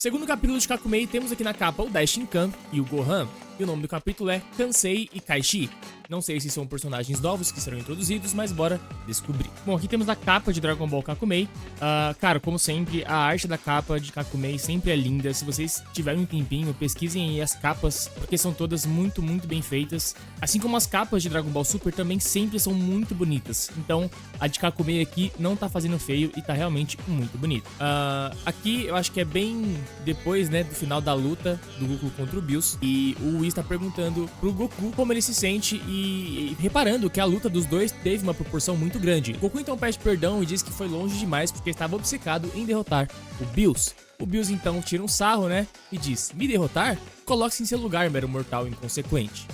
Segundo capítulo de Kakumei, temos aqui na capa o Daishinkan e o Gohan, e o nome do capítulo é Kansei e Kaishi. Não sei se são personagens novos que serão introduzidos, mas bora descobrir. Bom, aqui temos a capa de Dragon Ball Kakumei. Cara, como sempre, a arte da capa de Kakumei sempre é linda. Se vocês tiverem um tempinho, pesquisem aí as capas, porque são todas muito bem feitas. Assim como as capas de Dragon Ball Super também sempre são muito bonitas. Então, a de Kakumei aqui não tá fazendo feio e tá realmente muito bonita. Aqui eu acho que é bem depois, né, do final da luta do Goku contra o Bills. E o Whis tá perguntando pro Goku como ele se sente e reparando que a luta dos dois teve uma proporção muito grande. Goku então pede perdão e diz que foi longe demais porque estava obcecado em derrotar o Bills. O Bills então tira um sarro, né, e diz: me derrotar? Coloque-se em seu lugar, mero mortal inconsequente.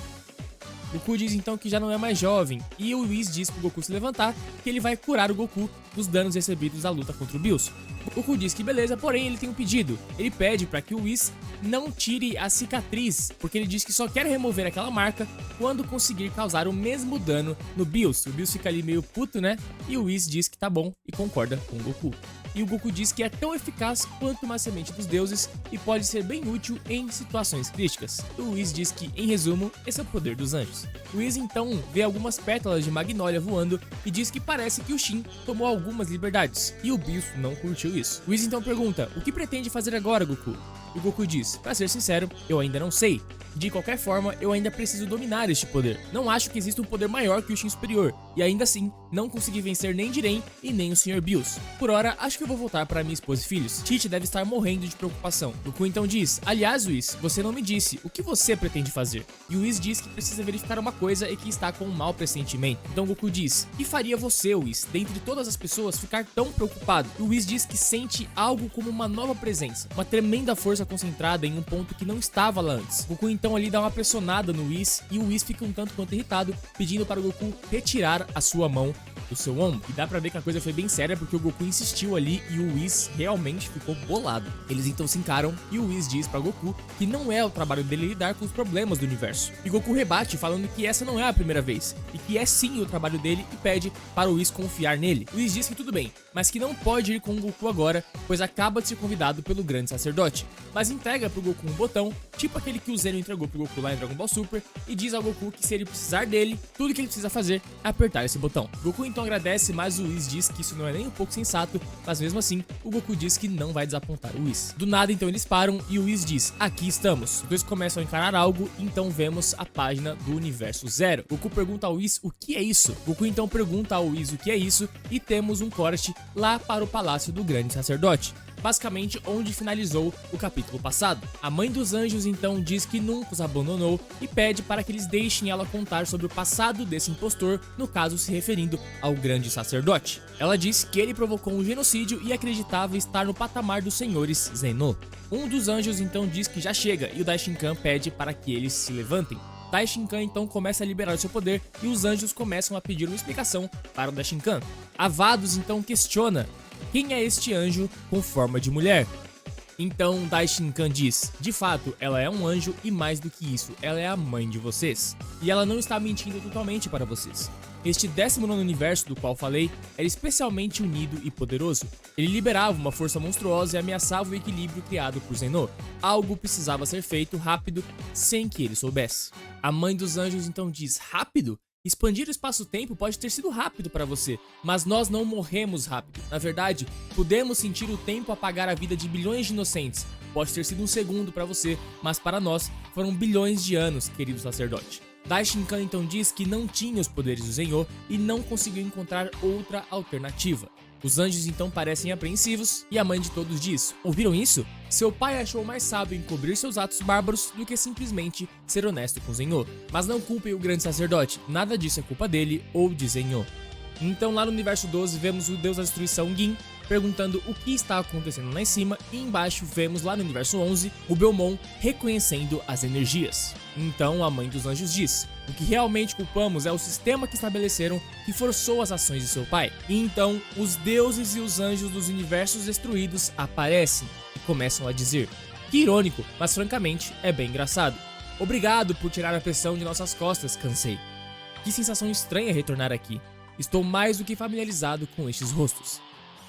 Goku diz então que já não é mais jovem, e o Whis diz pro Goku se levantar que ele vai curar o Goku dos danos recebidos da luta contra o Bills. Goku diz que beleza, porém ele tem um pedido. Ele pede para que o Whis não tire a cicatriz, porque ele diz que só quer remover aquela marca quando conseguir causar o mesmo dano no Bills. O Bills fica ali meio puto, né? E o Whis diz que tá bom e concorda com o Goku. E o Goku diz que é tão eficaz quanto uma semente dos deuses e pode ser bem útil em situações críticas. O Whis diz que, em resumo, esse é o poder dos anjos. O Whis então vê algumas pétalas de Magnolia voando e diz que parece que o Shin tomou algumas liberdades, e o Bills não curtiu isso. O Whis então pergunta: o que pretende fazer agora, Goku? E o Goku diz: pra ser sincero, eu ainda não sei. De qualquer forma, eu ainda preciso dominar este poder. Não acho que exista um poder maior que o Shin superior, e ainda assim, não consegui vencer nem Jiren e nem o Sr. Bills. Por hora, acho que eu vou voltar para minha esposa e filhos. Tite deve estar morrendo de preocupação. Goku então diz: aliás, Whis, você não me disse, o que você pretende fazer? E o Whis diz que precisa verificar uma coisa e que está com um mau pressentimento. Então Goku diz: que faria você, Whis, dentre todas as pessoas, ficar tão preocupado? E o Whis diz que sente algo como uma nova presença, uma tremenda força concentrada em um ponto que não estava lá antes. Goku então ali dá uma pressionada no Whis e o Whis fica um tanto quanto irritado, pedindo para o Goku retirar a sua mão do seu ombro. E dá pra ver que a coisa foi bem séria, porque o Goku insistiu ali e o Whis realmente ficou bolado. Eles então se encaram e o Whis diz pra Goku que não é o trabalho dele lidar com os problemas do universo. E Goku rebate falando que essa não é a primeira vez, e que é sim o trabalho dele, e pede para o Whis confiar nele. O Whis diz que tudo bem, mas que não pode ir com o Goku agora, pois acaba de ser convidado pelo grande sacerdote. Mas entrega pro Goku um botão, tipo aquele que o Zeno entregou pro Goku lá em Dragon Ball Super, e diz ao Goku que se ele precisar dele, tudo que ele precisa fazer é apertar esse botão. Goku então agradece, mas o Whis diz que isso não é nem um pouco sensato, mas mesmo assim, o Goku diz que não vai desapontar o Whis. Do nada então eles param e o Whis diz: aqui estamos. Os dois começam a encarar algo, então vemos a página do Universo Zero. Goku pergunta ao Whis o que é isso. Goku então pergunta ao Whis o que é isso, e temos um corte lá para o Palácio do Grande Sacerdote, basicamente onde finalizou o capítulo passado. A Mãe dos Anjos então diz que nunca os abandonou e pede para que eles deixem ela contar sobre o passado desse impostor, no caso se referindo ao grande sacerdote. Ela diz que ele provocou um genocídio e acreditava estar no patamar dos senhores Zenô. Um dos anjos então diz que já chega e o Daishinkan pede para que eles se levantem. Daishinkan então começa a liberar o seu poder e os anjos começam a pedir uma explicação para o Daishinkan. A Vados então questiona: quem é este anjo com forma de mulher? Então Daishinkan diz: de fato, ela é um anjo e mais do que isso, ela é a mãe de vocês. E ela não está mentindo totalmente para vocês. Este 19º universo do qual falei era especialmente unido e poderoso. Ele liberava uma força monstruosa e ameaçava o equilíbrio criado por Zenô. Algo precisava ser feito rápido, sem que ele soubesse. A Mãe dos Anjos então diz: rápido? Expandir o espaço-tempo pode ter sido rápido para você, mas nós não morremos rápido. Na verdade, podemos sentir o tempo apagar a vida de bilhões de inocentes. Pode ter sido um segundo para você, mas para nós foram bilhões de anos, querido sacerdote. Daishinkan então diz que não tinha os poderes do Zenô e não conseguiu encontrar outra alternativa. Os anjos então parecem apreensivos e a mãe de todos diz: ouviram isso? Seu pai achou mais sábio encobrir seus atos bárbaros do que simplesmente ser honesto com Zenô. Mas não culpem o grande sacerdote, nada disso é culpa dele ou de Zenô. Então lá no universo 12 vemos o deus da destruição Gin perguntando o que está acontecendo lá em cima, e embaixo vemos lá no universo 11 o Belmon reconhecendo as energias. Então a Mãe dos Anjos diz: o que realmente culpamos é o sistema que estabeleceram que forçou as ações de seu pai. E então os deuses e os anjos dos universos destruídos aparecem e começam a dizer: que irônico, mas francamente é bem engraçado. Obrigado por tirar a pressão de nossas costas, Kansei. Que sensação estranha retornar aqui. Estou mais do que familiarizado com estes rostos.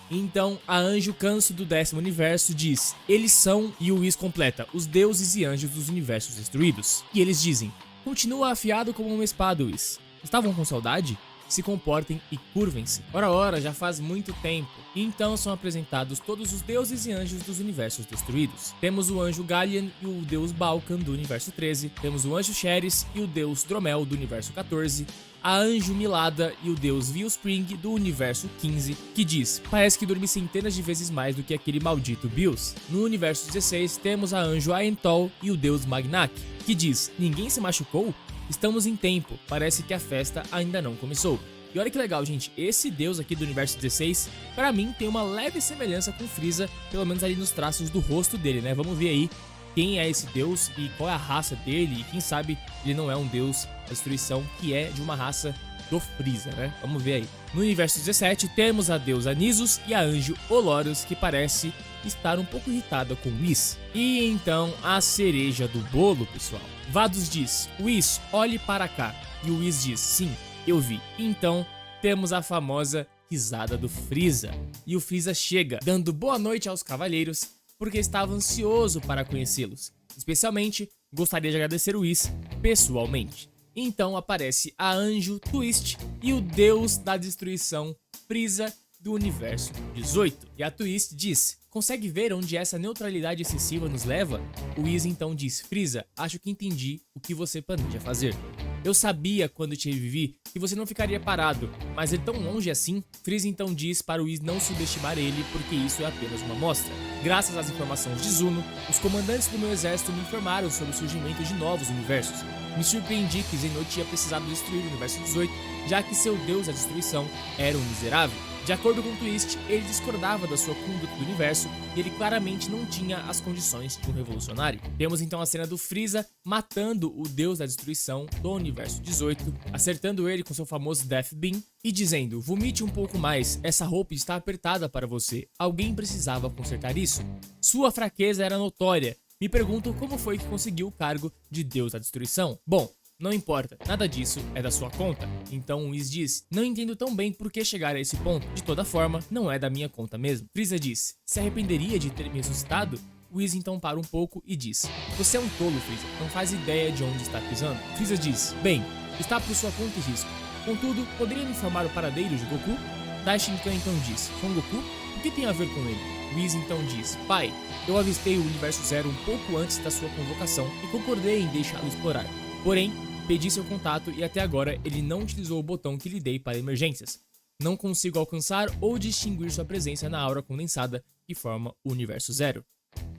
Então a Anjo Canso do 10º universo diz: eles são, e o Whis completa, os deuses e anjos dos universos destruídos. E eles dizem: continua afiado como uma espada, Whis. Estavam com saudade? Se comportem e curvem-se. Ora, já faz muito tempo. E então são apresentados todos os deuses e anjos dos universos destruídos. Temos o anjo Gallian e o deus Balkan do universo 13. Temos o anjo Xeris e o deus Dromel do universo 14. A anjo Milada e o deus Vilspring do universo 15, que diz: parece que dormi centenas de vezes mais do que aquele maldito Bills. No universo 16 temos a anjo Aentol e o deus Magnak, que diz: ninguém se machucou? Estamos em tempo, parece que a festa ainda não começou. E olha que legal, gente, esse deus aqui do universo 16, pra mim tem uma leve semelhança com Frieza, pelo menos ali nos traços do rosto dele, né? Vamos ver aí quem é esse deus e qual é a raça dele, e quem sabe ele não é um deus da destruição que é de uma raça do Frieza, né? Vamos ver aí. No universo 17 temos a deusa Nisus e a anjo Olorus, que parece estar um pouco irritada com Whis. E então a cereja do bolo, pessoal. Vados diz: Whis, olhe para cá. E o Whis diz: sim, eu vi. Então temos a famosa risada do Frieza. E o Frieza chega, dando boa noite aos cavaleiros, porque estava ansioso para conhecê-los. Especialmente, gostaria de agradecer o Whis pessoalmente. Então aparece a Anjo Twist e o deus da destruição Frieza do universo 18. E a Twist diz: consegue ver onde essa neutralidade excessiva nos leva? O Whis então diz: Frieza, acho que entendi o que você planeja fazer. Eu sabia quando te revivi que você não ficaria parado, mas é tão longe assim? Frieza então diz para o Whis não subestimar ele, porque isso é apenas uma amostra. Graças às informações de Zuno, os comandantes do meu exército me informaram sobre o surgimento de novos universos. Me surpreendi que Xehanort tinha precisado destruir o universo 18, já que seu deus da destruição era um miserável. De acordo com Twist, ele discordava da sua conduta do universo e ele claramente não tinha as condições de um revolucionário. Temos então a cena do Frieza matando o deus da destruição do universo 18, acertando ele com seu famoso Death Beam e dizendo: vomite um pouco mais, essa roupa está apertada para você, alguém precisava consertar isso. Sua fraqueza era notória. Me pergunto como foi que conseguiu o cargo de deus da destruição. Bom, não importa, nada disso é da sua conta. Então o Whis diz: não entendo tão bem por que chegar a esse ponto. De toda forma, não é da minha conta mesmo. Frieza diz: se arrependeria de ter me ressuscitado? O Whis então para um pouco e diz: você é um tolo, Frieza, não faz ideia de onde está pisando. Frieza diz: bem, está por sua conta e risco. Contudo, poderia me informar o paradeiro de Goku? Daishinkan então diz: Son Goku? O que tem a ver com ele? Whis então diz: pai, eu avistei o universo Zero um pouco antes da sua convocação e concordei em deixá-lo explorar. Porém, pedi seu contato e até agora ele não utilizou o botão que lhe dei para emergências. Não consigo alcançar ou distinguir sua presença na aura condensada que forma o universo Zero.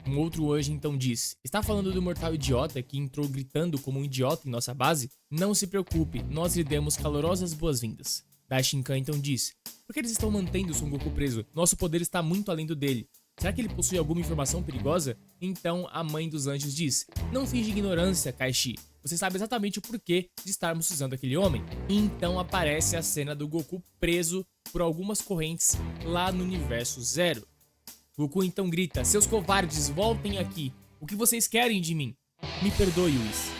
Um outro anjo então diz: está falando do mortal idiota que entrou gritando como um idiota em nossa base? Não se preocupe, nós lhe demos calorosas boas-vindas. Daishinkan então diz: por que eles estão mantendo Son Goku preso? Nosso poder está muito além do dele. Será que ele possui alguma informação perigosa? Então a mãe dos anjos diz: não finge ignorância, Kaishi. Você sabe exatamente o porquê de estarmos usando aquele homem. E então aparece a cena do Goku preso por algumas correntes lá no universo Zero. Goku então grita: seus covardes, voltem aqui. O que vocês querem de mim? Me perdoe, Whis.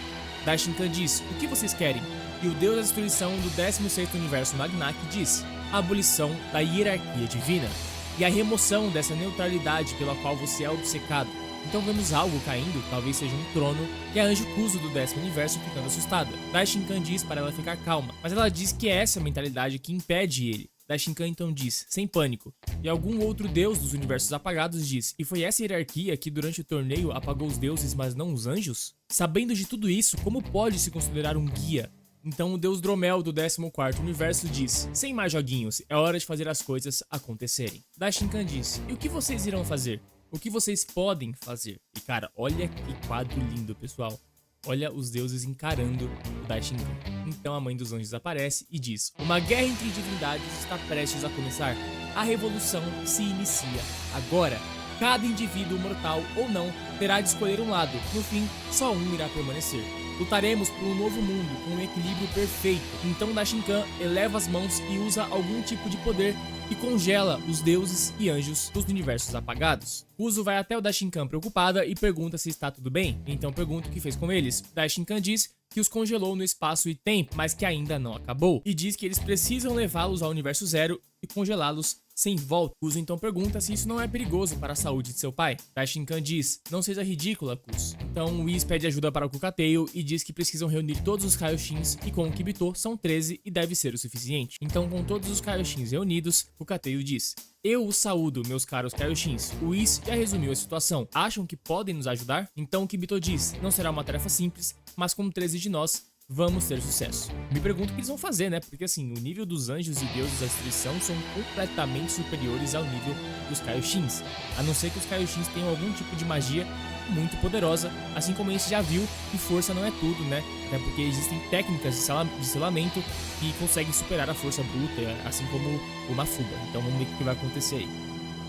Daishinkan diz: o que vocês querem? E o deus da destruição do 16º universo Magnak diz: a abolição da hierarquia divina e a remoção dessa neutralidade pela qual você é obcecado. Então vemos algo caindo, talvez seja um trono, e a Anjo Kuzo do 10º universo ficando assustada. Daishinkan diz para ela ficar calma, mas ela diz que é essa mentalidade que impede ele. Daishinkan então diz: sem pânico. E algum outro deus dos universos apagados diz: e foi essa hierarquia que durante o torneio apagou os deuses, mas não os anjos? Sabendo de tudo isso, como pode se considerar um guia? Então o deus Dromel do 14º universo diz: sem mais joguinhos, é hora de fazer as coisas acontecerem. Daishinkan diz: e o que vocês irão fazer? O que vocês podem fazer? E cara, olha que quadro lindo, pessoal. Olha os deuses encarando o Daishinkan. Então a mãe dos anjos aparece e diz: uma guerra entre divindades está prestes a começar. A revolução se inicia agora. Cada indivíduo, mortal ou não, terá de escolher um lado. No fim, só um irá permanecer. Lutaremos por um novo mundo com um equilíbrio perfeito. Então Daishinkan eleva as mãos e usa algum tipo de poder e congela os deuses e anjos dos universos apagados. Kuzo vai até o Daishinkan preocupada e pergunta se está tudo bem. Então pergunta o que fez com eles. Daishinkan diz que os congelou no espaço e tempo, mas que ainda não acabou. E diz que eles precisam levá-los ao universo Zero e congelá-los sem volta. Kuzo então pergunta se isso não é perigoso para a saúde de seu pai. Daishinkan diz, não seja ridícula, Kuzo. Então Whis pede ajuda para o Kukatail e diz que precisam reunir todos os Kaioshins e com o Kibito são 13 e deve ser o suficiente. Então com todos os Kaioshins reunidos, Kukatail diz, eu os saúdo, meus caros Kaioshins. O Whis já resumiu a situação. Acham que podem nos ajudar? Então Kibito diz, não será uma tarefa simples, mas com 13 de nós, vamos ter sucesso. Me pergunto o que eles vão fazer, né? Porque assim, o nível dos anjos e deuses da destruição são completamente superiores ao nível dos Kaioshins. A não ser que os Kaioshins tenham algum tipo de magia muito poderosa, assim como a gente já viu que força não é tudo, né? Até porque existem técnicas de selamento que conseguem superar a força bruta, assim como o Mafuba. Então vamos ver o que vai acontecer aí.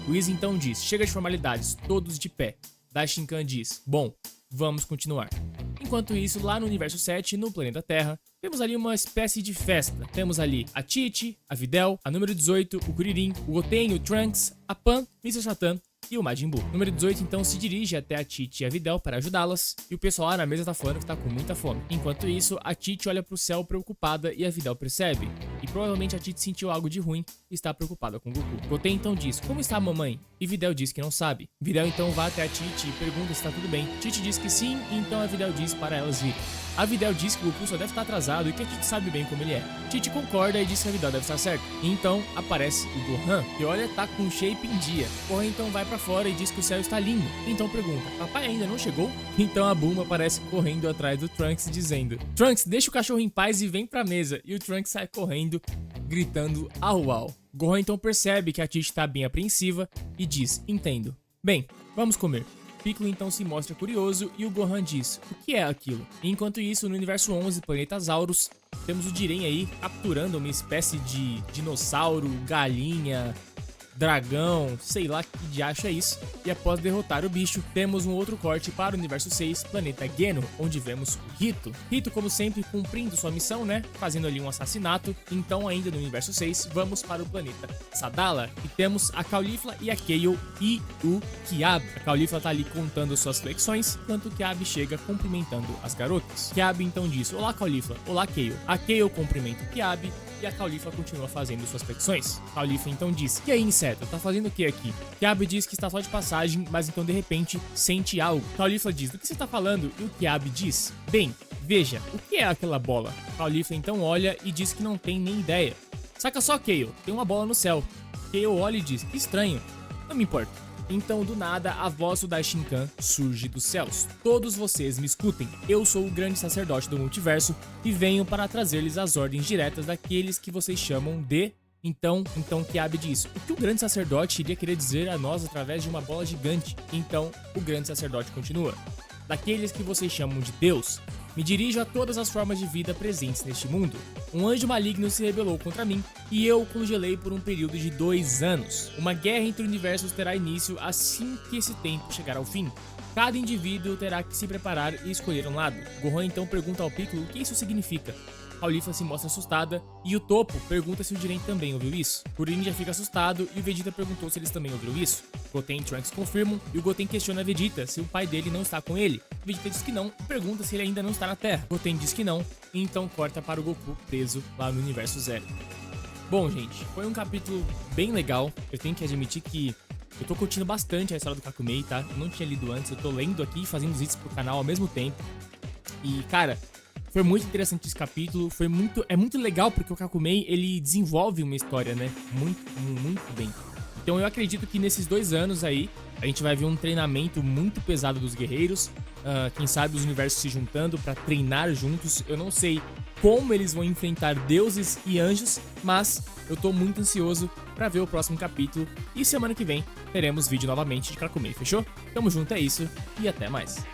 O Whis então diz, chega de formalidades, todos de pé. Daishinkan diz, bom, vamos continuar. Enquanto isso, lá no Universo 7, no planeta Terra, temos ali uma espécie de festa. Temos ali a Tite, a Videl, a número 18, o Kuririn, o Goten, o Trunks, a Pan, Mr. Satan e o Majin Buu. Número 18 então se dirige até a Tite e a Videl para ajudá-las, e o pessoal lá na mesa tá falando que tá com muita fome. Enquanto isso, a Tite olha pro céu preocupada e a Videl percebe, e provavelmente a Tite sentiu algo de ruim e está preocupada com Goku. Goten então diz, como está a mamãe? E Videl diz que não sabe. Videl então vai até a Tite e pergunta se tá tudo bem. Tite diz que sim, e então a Videl diz para elas virem. A Videl diz que o Goku só deve estar atrasado e que a Tite sabe bem como ele é. Tite concorda e diz que a Videl deve estar certa. E então aparece o Gohan, que olha tá com o shape em dia. Gohan então vai pra fora e diz que o céu está lindo. Então pergunta, papai ainda não chegou? Então a Bulma aparece correndo atrás do Trunks dizendo, Trunks, deixa o cachorro em paz e vem pra mesa. E o Trunks sai correndo, gritando au au. Gohan então percebe que a Tite tá bem apreensiva e diz, entendo. Bem, vamos comer. Piccolo então se mostra curioso e o Gohan diz, o que é aquilo? Enquanto isso, no universo 11, planeta Zaurus, temos o Jiren aí capturando uma espécie de dinossauro, galinha, dragão, sei lá que diacho é isso. E após derrotar o bicho, temos um outro corte para o universo 6, planeta Geno, onde vemos o Rito. Rito, como sempre, cumprindo sua missão, né? Fazendo ali um assassinato. Então, ainda no universo 6, vamos para o planeta Sadala. E temos a Caulifla e a Kale e o Kiabi. A Caulifla tá ali contando suas flexões, enquanto o Kiabi chega cumprimentando as garotas. Kiabi então diz, olá Caulifla, olá Kale. A Kale cumprimenta o Kiabi e a Caulifla continua fazendo suas flexões. Caulifla então diz, e aí inseto, tá fazendo o que aqui? Kiabi diz que está só de passagem, mas então de repente sente algo. Caulifla diz, do que você tá falando? E o Kiabi diz, bem, veja, o que é aquela bola? Caulifla então olha e diz que não tem nem ideia. Saca só, Kale, tem uma bola no céu. Kale olha e diz, que estranho, não me importa. Então, do nada, a voz do Daishinkan surge dos céus. Todos vocês me escutem. Eu sou o grande sacerdote do multiverso e venho para trazer-lhes as ordens diretas daqueles que vocês chamam de... Então Kiabi diz, o que o grande sacerdote iria querer dizer a nós através de uma bola gigante? Então, o grande sacerdote continua. Daqueles que vocês chamam de Deus, me dirijo a todas as formas de vida presentes neste mundo. Um anjo maligno se rebelou contra mim e eu o congelei por um período de 2 anos. Uma guerra entre universos terá início assim que esse tempo chegar ao fim. Cada indivíduo terá que se preparar e escolher um lado. Gohan então pergunta ao Piccolo o que isso significa. Caulifla se mostra assustada e o Topo pergunta se o Jiren também ouviu isso. Kuririn já fica assustado e o Vegeta perguntou se eles também ouviram isso. Goten e Trunks confirmam e o Goten questiona a Vegeta se o pai dele não está com ele. Vegeta diz que não e pergunta se ele ainda não está na Terra. Goten diz que não e então corta para o Goku preso lá no Universo Zero. Bom, gente, foi um capítulo bem legal. Eu tenho que admitir que eu tô curtindo bastante a história do Kakumei, tá? Eu não tinha lido antes, eu tô lendo aqui e fazendo os vídeos pro canal ao mesmo tempo. E, cara, foi muito interessante esse capítulo, é muito legal porque o Kakumei, ele desenvolve uma história, né? Muito bem. Então eu acredito que nesses 2 anos aí, a gente vai ver um treinamento muito pesado dos guerreiros. Quem sabe os universos se juntando pra treinar juntos. Eu não sei como eles vão enfrentar deuses e anjos, mas eu tô muito ansioso pra ver o próximo capítulo. E semana que vem teremos vídeo novamente de Kakumei, fechou? Tamo junto, é isso e até mais.